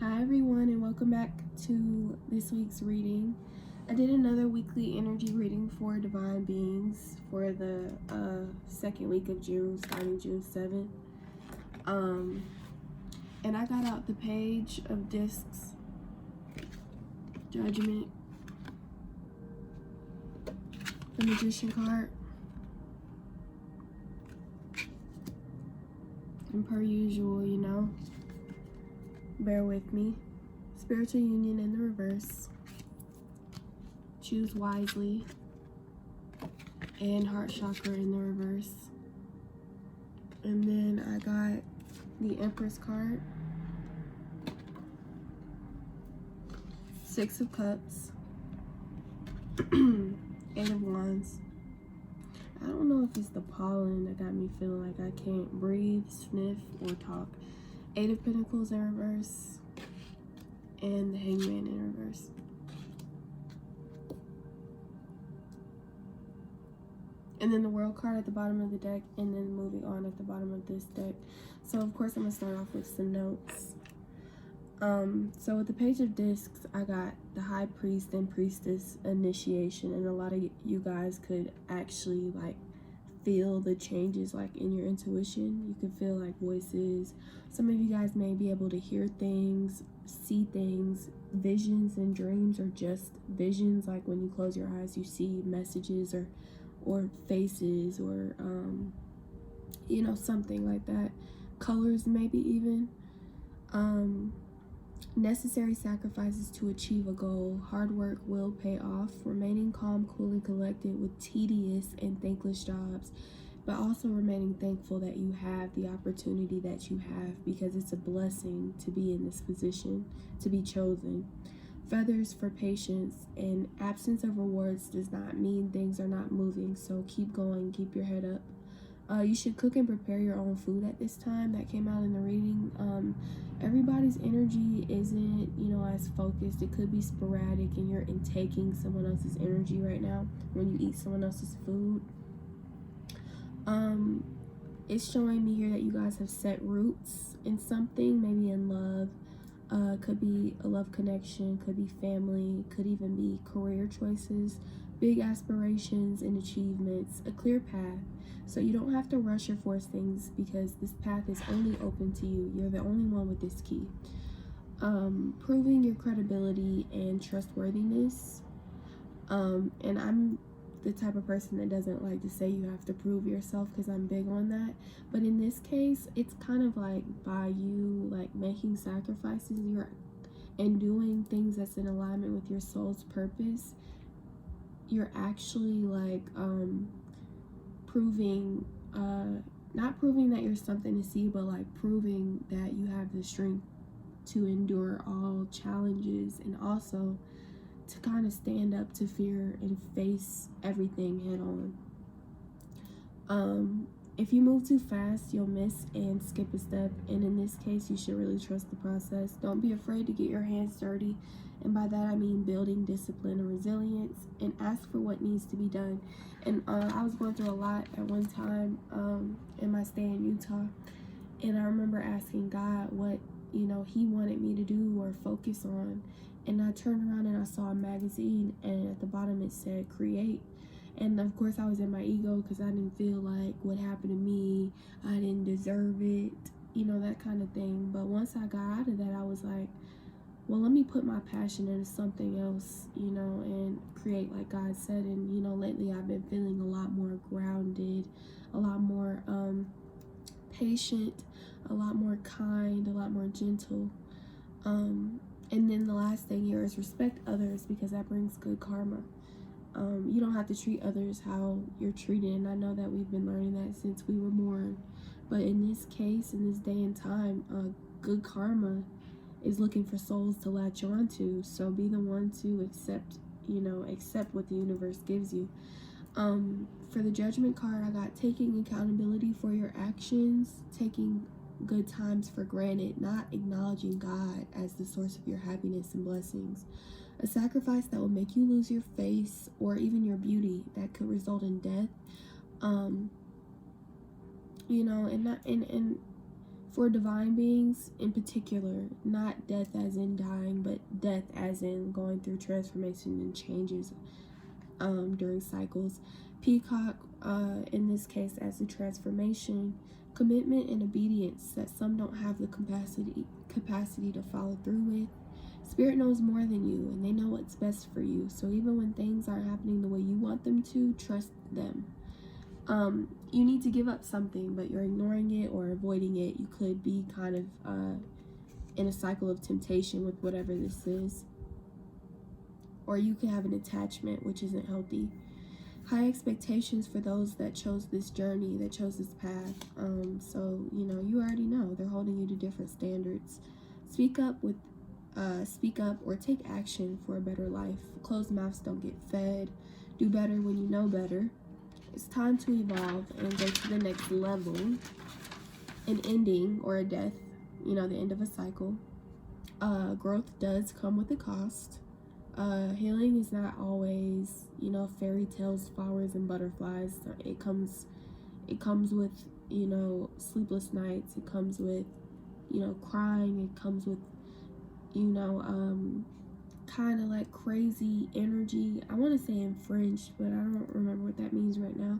Hi everyone, and welcome back to this week's reading. I did another weekly energy reading for divine beings for the second week of June, starting June 7th. And I got out the Page of Discs, Judgment, the Magician card, and per usual, bear with me. Spiritual Union in the reverse, Choose Wisely, and Heart Chakra in the reverse. And then I got the Empress card, Six of Cups, Eight of Wands. I don't know if it's the pollen that got me feeling like I can't breathe, sniff, or talk. Eight of Pentacles in reverse, and the Hangman in reverse. And then the World card at the bottom of the deck, and then moving on at the bottom of this deck. So of course I'm gonna start off with some notes. So with the Page of Discs, I got the High Priest and Priestess initiation, and a lot of you guys could actually like feel the changes like in your intuition. You can feel like voices. Some of you guys may be able to hear things, see things. Visions and dreams are just visions, like when you close your eyes you see messages or faces or something like that. Colors maybe even. Necessary sacrifices to achieve a goal. Hard work will pay off. Remaining calm, cool, and collected with tedious and thankless jobs, but also remaining thankful that you have the opportunity that you have, because it's a blessing to be in this position, to be chosen. Feathers for patience, and absence of rewards does not mean things are not moving, so keep going, keep your head up. You should cook and prepare your own food at this time. That came out in the reading. Everybody's energy isn't, as focused. It could be sporadic, and you're intaking someone else's energy right now when you eat someone else's food. It's showing me here that you guys have set roots in something, maybe in love. Could be a love connection, could be family, could even be career choices, big aspirations and achievements, a clear path. So you don't have to rush or force things, because this path is only open to you. You're the only one with this key. Proving your credibility and trustworthiness. And I'm the type of person that doesn't like to say you have to prove yourself, because I'm big on that. But in this case, it's kind of like by you like making sacrifices and doing things that's in alignment with your soul's purpose, you're actually like proving, not proving that you're something to see, but like proving that you have the strength to endure all challenges, and also to kind of stand up to fear and face everything head on. If you move too fast, you'll miss and skip a step, and in this case you should really trust the process. Don't be afraid to get your hands dirty, and by that I mean building discipline and resilience, and ask for what needs to be done. And I was going through a lot at one time in my stay in Utah, and I remember asking God what he wanted me to do or focus on. And I turned around and I saw a magazine, and at the bottom it said create. And of course I was in my ego, because I didn't feel like what happened to me, I didn't deserve it, that kind of thing. But once I got out of that, I was like, well, let me put my passion into something else, and create like God said. And lately I've been feeling a lot more grounded, a lot more patient, a lot more kind, a lot more gentle. And then the last thing here is respect others, because that brings good karma. You don't have to treat others how you're treated, and I know that we've been learning that since we were born. But in this case, in this day and time, good karma is looking for souls to latch on to. So be the one to accept what the universe gives you. For the Judgment card, I got taking accountability for your actions, taking good times for granted, not acknowledging God as the source of your happiness and blessings. A sacrifice that will make you lose your face or even your beauty, that could result in death. And For divine beings in particular, not death as in dying, but death as in going through transformation and changes during cycles. Peacock, in this case, as a transformation, commitment and obedience that some don't have the capacity to follow through with. Spirit knows more than you, and they know what's best for you. So even when things aren't happening the way you want them to, trust them. You need to give up something, but you're ignoring it or avoiding it. You could be kind of in a cycle of temptation with whatever this is. Or you could have an attachment, which isn't healthy. High expectations for those that chose this journey, that chose this path. So, you know, you already know. They're holding you to different standards. Speak up or take action for a better life. Closed mouths don't get fed. Do better when you know better. It's time to evolve and go to the next level. An ending or a death, you know, the end of a cycle. Growth does come with a cost. Healing is not always, you know, fairy tales, flowers, and butterflies. It comes with, you know, sleepless nights. It comes with, you know, crying. It comes with, you know, kind of like crazy energy. I want to say in French, but I don't remember what that means right now.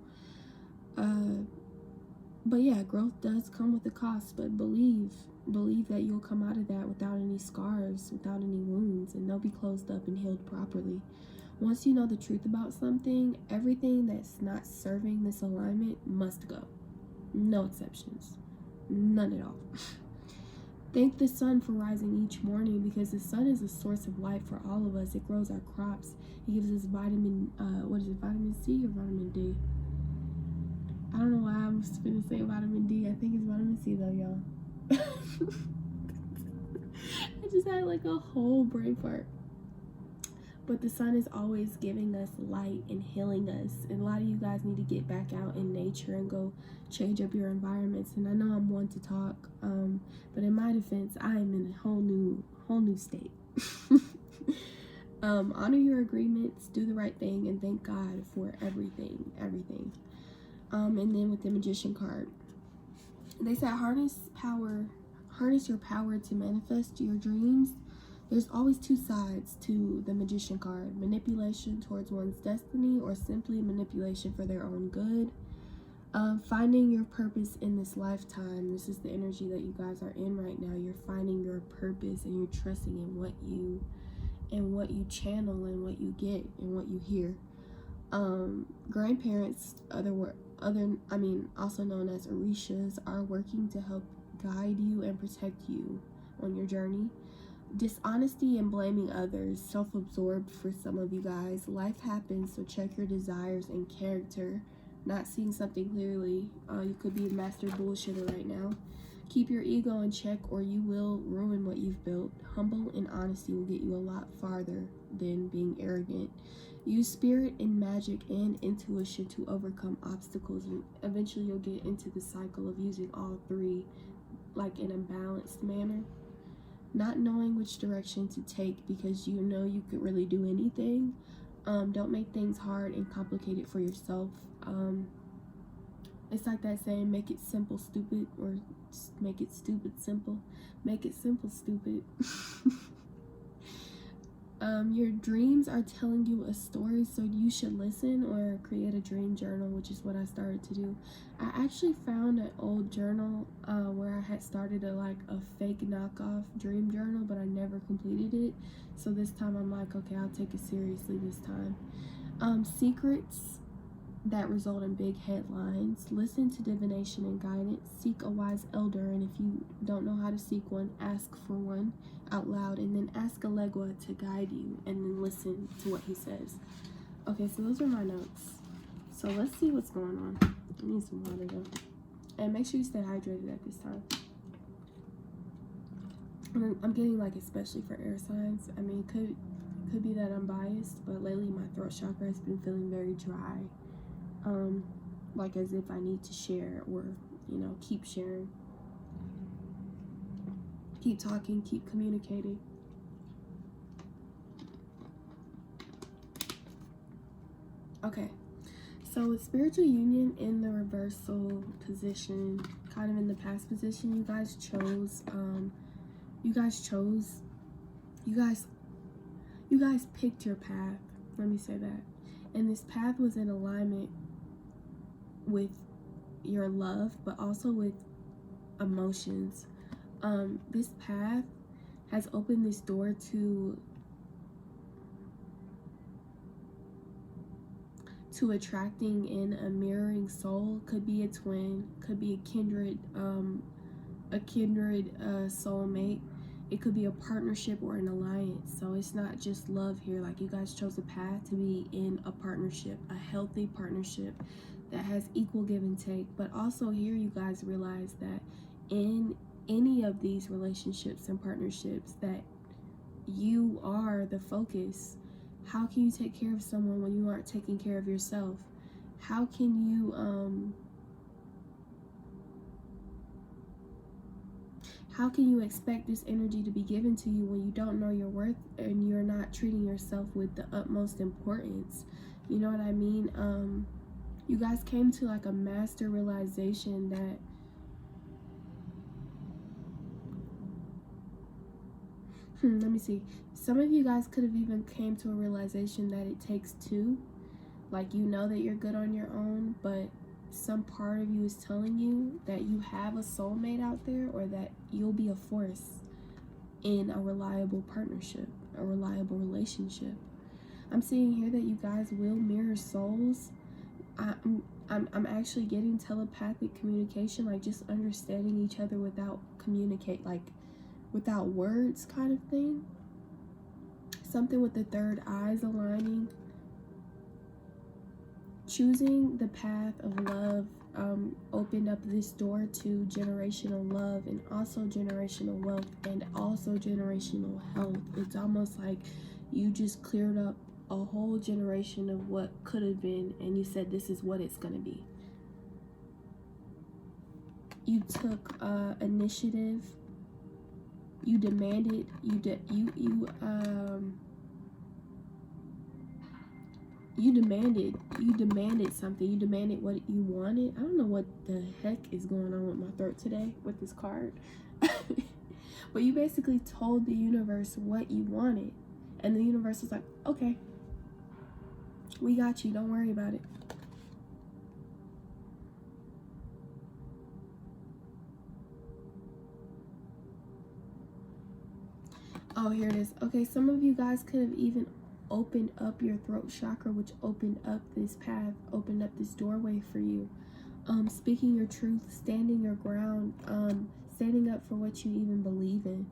But yeah, growth does come with a cost, but believe that you'll come out of that without any scars, without any wounds, and they'll be closed up and healed properly. Once you know the truth about something, everything that's not serving this alignment must go. No exceptions. None at all. Thank the sun for rising each morning, because the sun is a source of light for all of us. It grows our crops. It gives us vitamin, vitamin C or vitamin D? I don't know why I'm just gonna say vitamin D. I think it's vitamin C though, y'all. I just had like a whole brain fart. But the sun is always giving us light and healing us. And a lot of you guys need to get back out in nature and go change up your environments. And I know I'm one to talk, but in my defense, I am in a whole new state. Honor your agreements, do the right thing, and thank God for everything. And then with the Magician card, they said harness your power to manifest your dreams. There's always two sides to the Magician card: manipulation towards one's destiny, or simply manipulation for their own good. Finding your purpose in this lifetime. This is the energy that you guys are in right now. You're finding your purpose, and you're trusting in what you channel and what you get and what you hear. Grandparents, also known as Orishas, are working to help guide you and protect you on your journey. Dishonesty and blaming others, self-absorbed for some of you guys. Life happens, so check your desires and character. Not seeing something clearly. You could be a master bullshitter right now. Keep your ego in check, or you will ruin what you've built. Humble and honesty will get you a lot farther than being arrogant. Use spirit and magic and intuition to overcome obstacles, and eventually you'll get into the cycle of using all three, like in a balanced manner. Not knowing which direction to take because you know you could really do anything. Don't make things hard and complicated for yourself. It's like that saying, make it simple, stupid, or make it stupid, simple. Make it simple, stupid. Your dreams are telling you a story, so you should listen or create a dream journal, which is what I started to do. I actually found an old journal where I had started a fake knockoff dream journal, but I never completed it. So this time I'm like, okay, I'll take it seriously this time. Secrets that result in big headlines. Listen to divination and guidance. Seek a wise elder, and if you don't know how to seek one, ask for one out loud, and then ask Alegua to guide you, and then listen to what he says. Okay, so those are my notes. So let's see what's going on. I need some water though. And make sure you stay hydrated at this time. I'm getting especially for air signs. I mean, it could be that I'm biased, but lately my throat chakra has been feeling very dry. Like as if I need to share, or, keep sharing. Keep talking, keep communicating. Okay, so with spiritual union in the reversal position, kind of in the past position, you guys picked your path. Let me say that. And this path was in alignment with your love, but also with emotions. This path has opened this door to attracting in a mirroring soul. Could be a twin, could be a kindred soulmate. It could be a partnership or an alliance. So it's not just love here. Like, you guys chose a path to be in a partnership, a healthy partnership that has equal give and take. But also here, you guys realize that in any of these relationships and partnerships, that you are the focus. How can you take care of someone when you aren't taking care of yourself? How can you expect this energy to be given to you when you don't know your worth and you're not treating yourself with the utmost importance? You know what I mean? You guys came to like a master realization that let me see. Some of you guys could have even came to a realization that it takes two. Like, you know that you're good on your own, but some part of you is telling you that you have a soulmate out there, or that you'll be a force in a reliable partnership, a reliable relationship. I'm seeing here that you guys will mirror souls. I'm actually getting telepathic communication, like just understanding each other without without words kind of thing. Something with the third eyes aligning. Choosing the path of love opened up this door to generational love, and also generational wealth, and also generational health. It's almost like you just cleared up a whole generation of what could have been, and you said this is what it's going to be. You took initiative. You demanded. You demanded something. You demanded what you wanted. I don't know what the heck is going on with my throat today with this card. But you basically told the universe what you wanted, and the universe was like, okay, we got you, don't worry about it. Oh, here it is. Okay, some of you guys could have even opened up your throat chakra, which opened up this path, opened up this doorway for you. Speaking your truth, standing your ground, standing up for what you even believe in.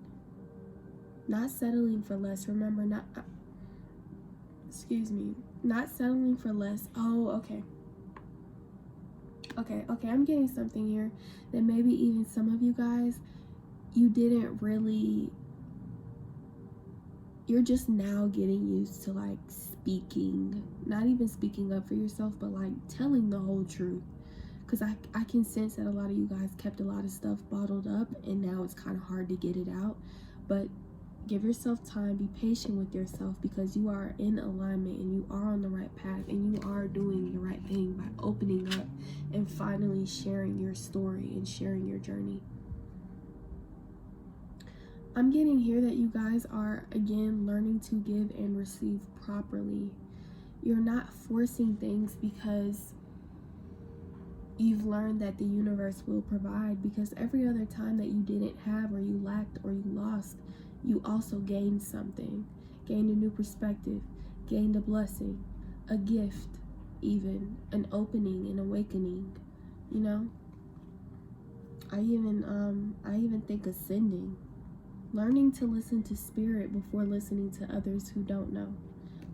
Not settling for less. Remember, not settling for less. Oh, okay. Okay, I'm getting something here that maybe even some of you guys, you didn't really, you're just now getting used to like speaking, not even speaking up for yourself, but like telling the whole truth. Because I can sense that a lot of you guys kept a lot of stuff bottled up, and now it's kind of hard to get it out. But give yourself time, be patient with yourself, because you are in alignment and you are on the right path, and you are doing the right thing by opening up and finally sharing your story and sharing your journey. I'm getting here that you guys are, again, learning to give and receive properly. You're not forcing things because you've learned that the universe will provide, because every other time that you didn't have, or you lacked, or you lost, you also gained something, gained a new perspective, gained a blessing, a gift, even an opening, an awakening, you know. I even think ascending, learning to listen to spirit before listening to others who don't know,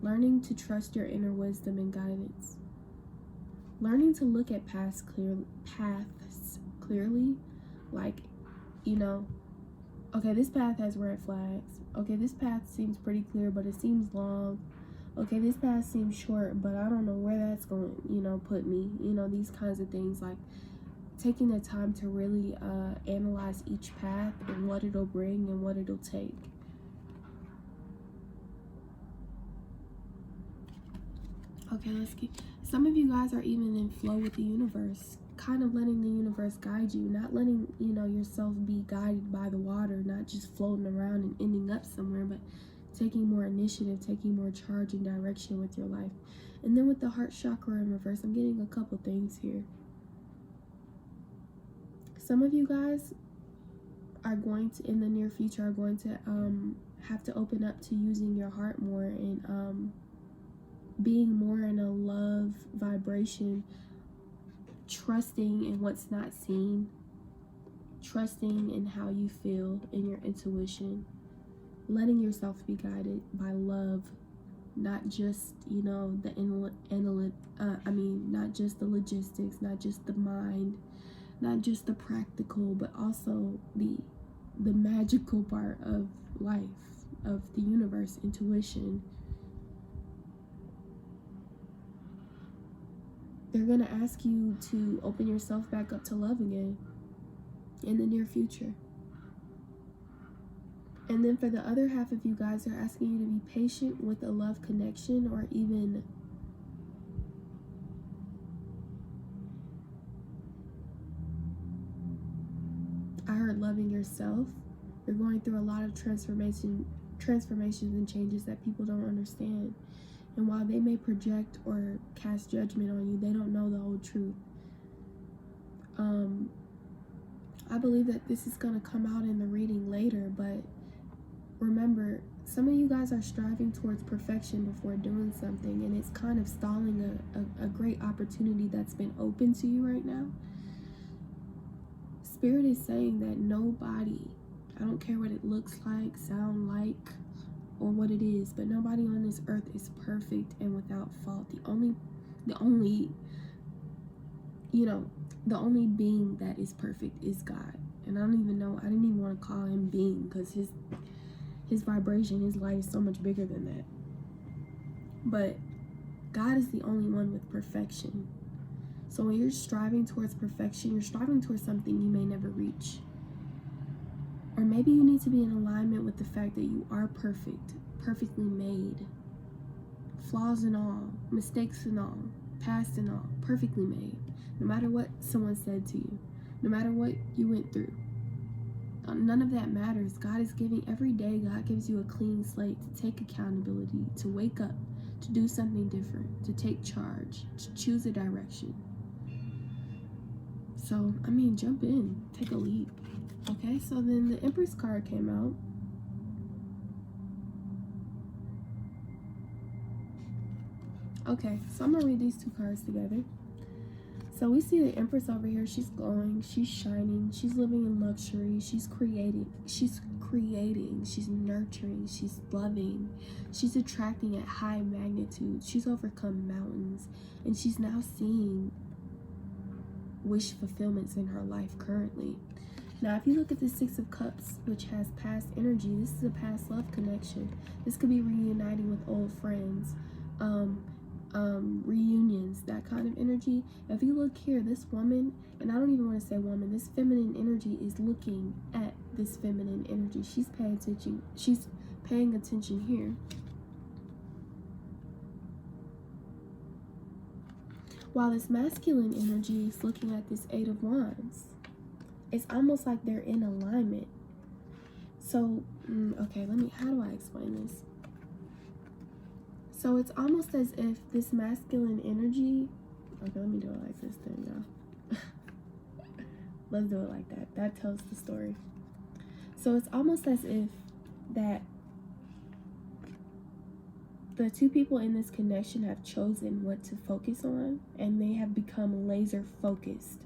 learning to trust your inner wisdom and guidance, learning to look at paths clearly, like, you know, okay, this path has red flags. Okay, this path seems pretty clear, but it seems long. Okay, this path seems short, but I don't know where that's going, you know, put me. You know, these kinds of things, like taking the time to really analyze each path and what it'll bring and what it'll take. Okay, let's keep. Some of you guys are even in flow with the universe. kind of letting the universe guide you, not letting, you know, yourself be guided by the water, not just floating around and ending up somewhere, but taking more initiative, taking more charge and direction with your life. And then with the heart chakra in reverse, I'm getting a couple things here. Some of you guys are going to, in the near future, are going to have to open up to using your heart more and being more in a love vibration, trusting in what's not seen, trusting in how you feel, in your intuition, letting yourself be guided by love, not just, you know, not just the logistics, not just the mind, not just the practical, but also the magical part of life, of the universe, intuition. They're going to ask you to open yourself back up to love again in the near future. And then for the other half of you guys, they're asking you to be patient with a love connection, or even I heard loving yourself. You're going through a lot of transformations and changes that people don't understand. And while they may project or cast judgment on you, they don't know the whole truth. I believe that this is going to come out in the reading later, but remember, some of you guys are striving towards perfection before doing something, and it's kind of stalling a great opportunity that's been open to you right now. Spirit is saying that nobody, I don't care what it looks like, sound like, or what it is, but nobody on this earth is perfect and without fault. The only being that is perfect is God. And I didn't even want to call him being, because his vibration, his light is so much bigger than that. But God is the only one with perfection. So when you're striving towards perfection, you're striving towards something you may never reach. Or maybe you need to be in alignment with the fact that you are perfect, perfectly made. Flaws and all, mistakes and all, past and all, perfectly made. No matter what someone said to you, no matter what you went through. None of that matters. God is giving, every day God gives you a clean slate to take accountability, to wake up, to do something different, to take charge, to choose a direction. So, jump in, take a leap. Okay, so then the Empress card came out. Okay, so I'm going to read these two cards together. So we see the Empress over here. She's glowing, she's shining, she's living in luxury, she's creating, she's nurturing, she's loving, she's attracting at high magnitude, she's overcome mountains, and she's now seeing wish fulfillments in her life currently. Now, if you look at the Six of Cups, which has past energy, this is a past love connection. This could be reuniting with old friends, reunions, that kind of energy. If you look here, this woman, and I don't even want to say woman, this feminine energy is looking at this feminine energy. She's paying attention. She's paying attention here. While this masculine energy is looking at this Eight of Wands. It's almost like they're in alignment. So, okay, how do I explain this? So it's almost as if this masculine energy, okay, let me do it like this then, y'all. Let's do it like that. That tells the story. So it's almost as if that the two people in this connection have chosen what to focus on, and they have become laser focused.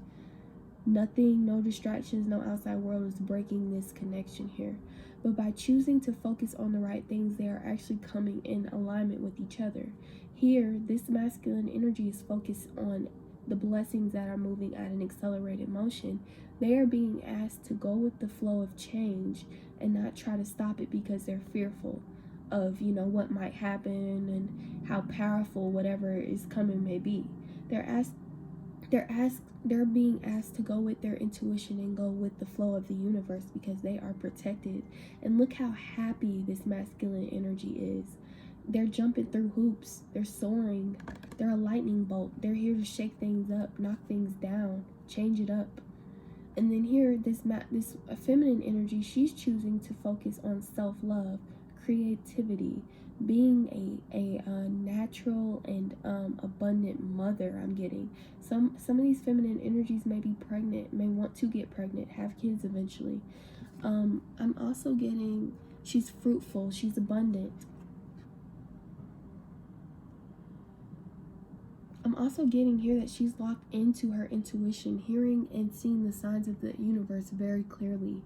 Nothing, no distractions, no outside world is breaking this connection here. But by choosing to focus on the right things, they are actually coming in alignment with each other. Here, this masculine energy is focused on the blessings that are moving at an accelerated motion. They are being asked to go with the flow of change and not try to stop it because they're fearful of, what might happen and how powerful whatever is coming may be. They're being asked to go with their intuition and go with the flow of the universe because they are protected. And look how happy this masculine energy is. They're jumping through hoops. They're soaring. They're a lightning bolt. They're here to shake things up, knock things down, change it up. And then here, this feminine energy, she's choosing to focus on self-love, creativity, being a natural and abundant mother. I'm getting some of these feminine energies may be pregnant, may want to get pregnant, have kids eventually. I'm also getting she's fruitful, she's abundant. I'm also getting here that she's locked into her intuition, hearing and seeing the signs of the universe very clearly.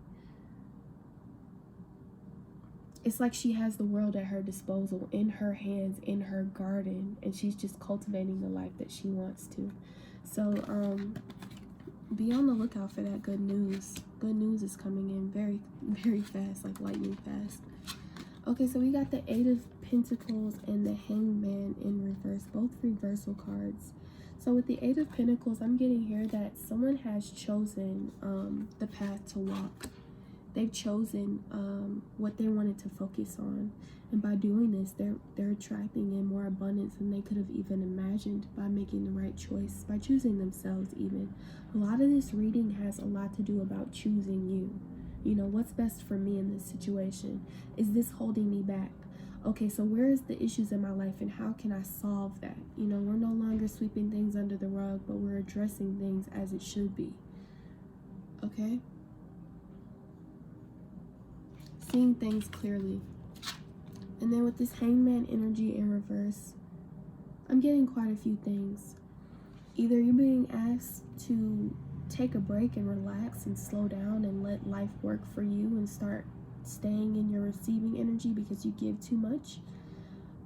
It's like she has the world at her disposal, in her hands, in her garden, and she's just cultivating the life that she wants to. So, be on the lookout for that good news. Good news is coming in very, very fast, like lightning fast. Okay, so we got the Eight of Pentacles and the Hangman in reverse, both reversal cards. So with the Eight of Pentacles, I'm getting here that someone has chosen the path to walk. They've chosen what they wanted to focus on. And by doing this, they're attracting in more abundance than they could have even imagined by making the right choice, by choosing themselves even. A lot of this reading has a lot to do about choosing you. You know, what's best for me in this situation? Is this holding me back? Okay, so where is the issues in my life and how can I solve that? You know, we're no longer sweeping things under the rug, but we're addressing things as it should be. Okay? Seeing things clearly. And then with this Hangman energy in reverse, I'm getting quite a few things. Either you're being asked to take a break and relax and slow down and let life work for you and start staying in your receiving energy because you give too much.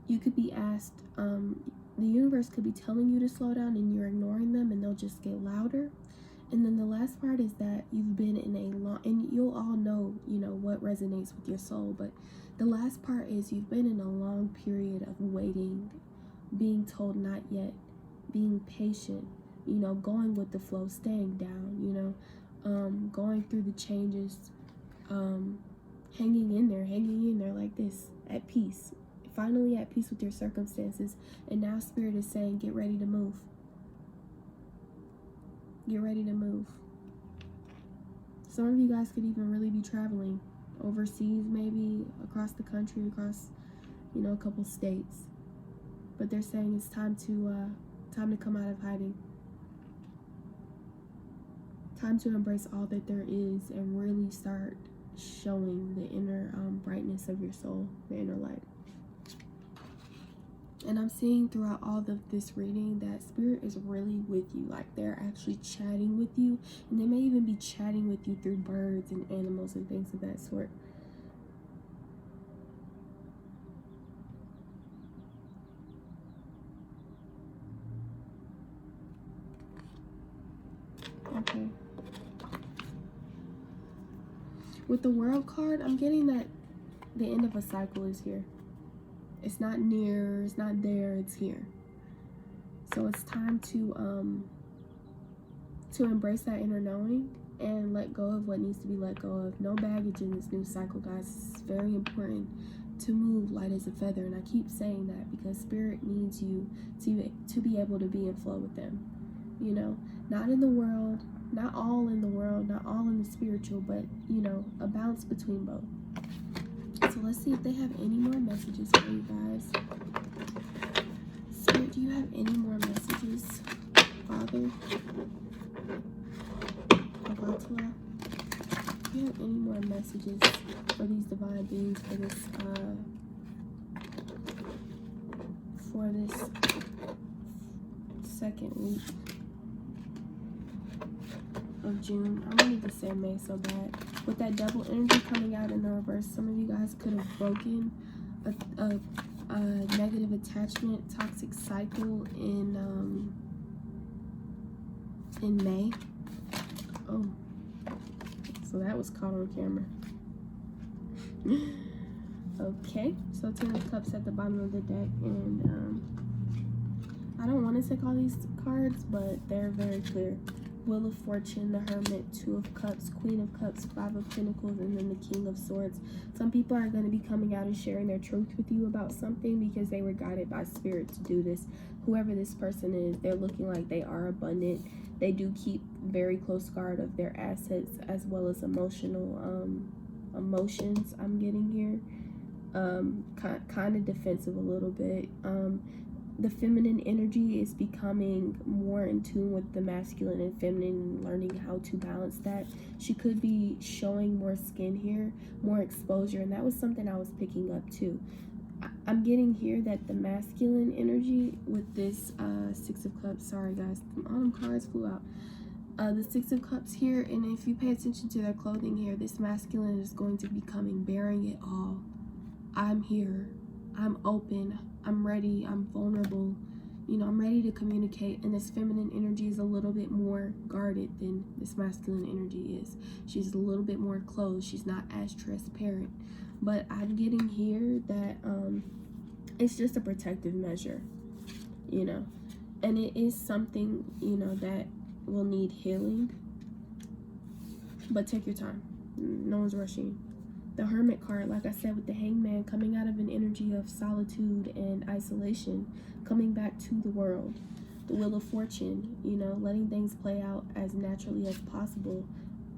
You could be asked, the universe could be telling you to slow down and you're ignoring them and they'll just get louder. And then the last part is that you've been in a long, and you'll all know, you know, what resonates with your soul, but the last part is you've been in a long period of waiting, being told not yet, being patient, you know, going with the flow, staying down, you know, going through the changes, hanging in there like this, at peace, finally at peace with your circumstances. And now Spirit is saying, get ready to move. Get ready to move. Some of you guys could even really be traveling overseas, maybe across the country, across, you know, a couple states. But they're saying it's time to come out of hiding. Time to embrace all that there is and really start showing the inner brightness of your soul, the inner light. And I'm seeing throughout all of this reading that Spirit is really with you. Like they're actually chatting with you. And they may even be chatting with you through birds and animals and things of that sort. Okay. With the World card, I'm getting that the end of a cycle is here. It's not near, it's not there, it's here. So it's time to embrace that inner knowing and let go of what needs to be let go of. No baggage in this new cycle, guys. It's very important to move light as a feather. And I keep saying that because Spirit needs you to be able to be in flow with them. You know, not in the world, not all in the world, not all in the spiritual, but, you know, a balance between both. So let's see if they have any more messages for you guys. Spirit, do you have any more messages? Father? Avatala? Do you have any more messages for these divine beings for this second week of June? I wanted to say May so bad. With that double energy coming out in the reverse, some of you guys could have broken a negative attachment, toxic cycle in May. Oh, so that was caught on camera. Okay, so Ten of Cups at the bottom of the deck, and I don't want to take all these cards, but they're very clear. Wheel of Fortune, the Hermit, Two of Cups, Queen of Cups, Five of Pentacles, and then the King of Swords. Some people are going to be coming out and sharing their truth with you about something because they were guided by spirit to do this. Whoever this person is, they're looking like they are abundant. They do keep very close guard of their assets as well as emotional emotions, I'm getting here. Kind of defensive a little bit. The feminine energy is becoming more in tune with the masculine and feminine, learning how to balance that. She could be showing more skin here, more exposure, and that was something I was picking up too. I'm getting here that the masculine energy with this Six of Cups, sorry guys, all them cards flew out. The Six of Cups here, and if you pay attention to their clothing here, this masculine is going to be coming, bearing it all. I'm here, I'm open, I'm ready, I'm vulnerable, you know, I'm ready to communicate. And this feminine energy is a little bit more guarded than this masculine energy is. She's a little bit more closed, she's not as transparent. But I'm getting here that it's just a protective measure, you know, and it is something, you know, that will need healing, but take your time. No one's rushing. The Hermit card, like I said, with the Hangman, coming out of an energy of solitude and isolation, coming back to the world. The Wheel of Fortune, you know, letting things play out as naturally as possible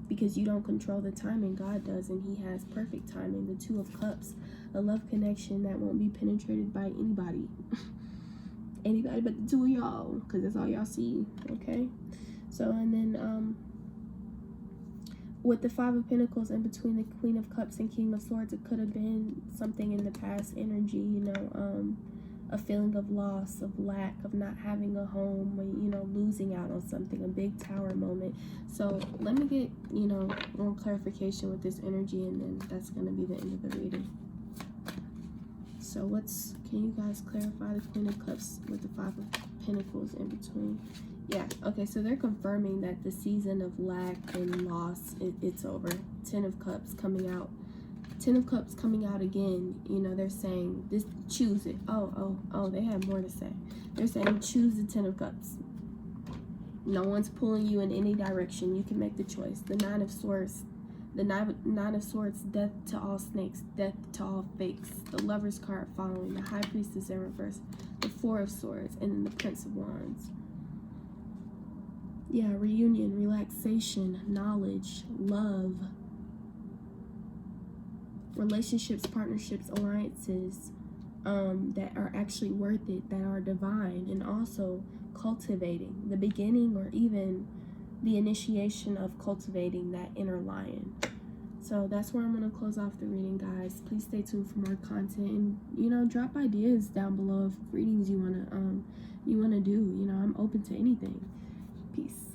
because you don't control the timing. God does, and he has perfect timing. The Two of Cups, a love connection that won't be penetrated by anybody. Anybody but the two of y'all, because that's all y'all see, okay? So, and then with the Five of Pentacles in between the Queen of Cups and King of Swords, it could have been something in the past energy, you know, a feeling of loss, of lack, of not having a home, you know, losing out on something, a big tower moment. So let me get, you know, more clarification with this energy, and then that's going to be the end of the reading. So can you guys clarify the Queen of Cups with the Five of Pentacles in between? Yeah, okay, so they're confirming that the season of lack and loss, it's over. Ten of Cups coming out. Ten of Cups coming out again. You know, they're saying, this, choose it. Oh, they have more to say. They're saying, choose the Ten of Cups. No one's pulling you in any direction. You can make the choice. The Nine of Swords. The Nine of Swords, death to all snakes, death to all fakes. The Lover's card following. The High Priestess in reverse. The Four of Swords. And then the Prince of Wands. Yeah, reunion, relaxation, knowledge, love, relationships, partnerships, alliances that are actually worth it, that are divine, and also cultivating the beginning or even the initiation of cultivating that inner lion. So that's where I'm going to close off the reading, guys. Please stay tuned for more content, and, you know, drop ideas down below of readings you want to do. You know, I'm open to anything. Peace.